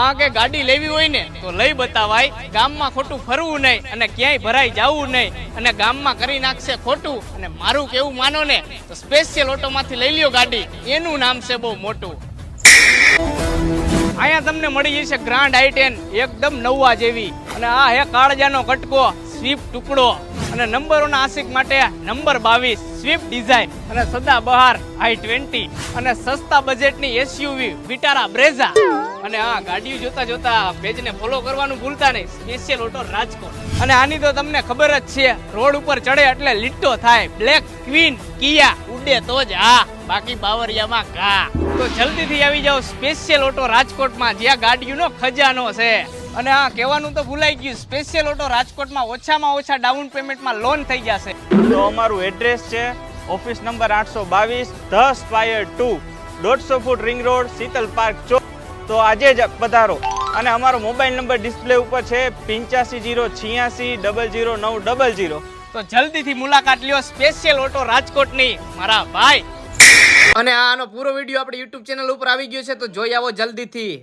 હા કે ગાડી લેવી હોય ને તો લઈ બતાવાય, ગામમાં ખોટું ફરવું નહીં અને ક્યાંય ભરાઈ જવું નહીં અને ગામમાં કરી નાખશે ખોટું. અને મારું કેવું માનો ને તો સ્પેશિયલ ઓટોમાંથી લઈ લ્યો ગાડી, એનું નામ છે બહુ મોટું. અહીંયા તમને મળી જશે ગ્રાન્ડ i10 એકદમ નવા જેવી, અને આ હે કાળજાનો કટકો સ્વિફ્ટ ટુકડો, અને નંબરોના આશિક માટે નંબર 22 સ્વિફ્ટ ડિઝાઇન, અને સદા બહાર i20, અને સસ્તા બજેટની એસયુવી વિટારા બ્રેઝા. અને આ ગાડીઓ જોતા જોતા પેજને ફોલો કરવાનું ભૂલતા નહીં, સ્પેશિયલ ઓટો રાજકોટ. અને આની તો તમને ખબર જ છે, રોડ ઉપર ચડે એટલે લીટો થાય. બ્લેક ક્વીન કિયા ઉડે તો જ હા, બાકી બાવરિયામાં ઘા. તો જલ્દીથી આવી જાઓ સ્પેશિયલ ઓટો રાજકોટમાં, જ્યાં ગાડીઓનો ખજાનો છે. અને હા, કહેવાનું તો ભૂલાઈ ગયું, સ્પેશિયલ ઓટો રાજકોટમાં ઓછામાં ઓછા ડાઉન પેમેન્ટમાં લોન થઈ જશે. તો અમારું એડ્રેસ છે office number 822 the Spire 2, 150 foot ring road, Shital park Chowk. તો આજે જ પધારો. અને અમારો મોબાઈલ નંબર ડિસ્પ્લે ઉપર છે 8508600900. તો જલ્દીથી મુલાકાત લ્યો સ્પેશિયલ ઓટો રાજકોટની મારા ભાઈ. અને આનો પૂરો વિડીયો આપણી YouTube ચેનલ ઉપર આવી ગયો છે, તો જોઈ આવો જલ્દીથી.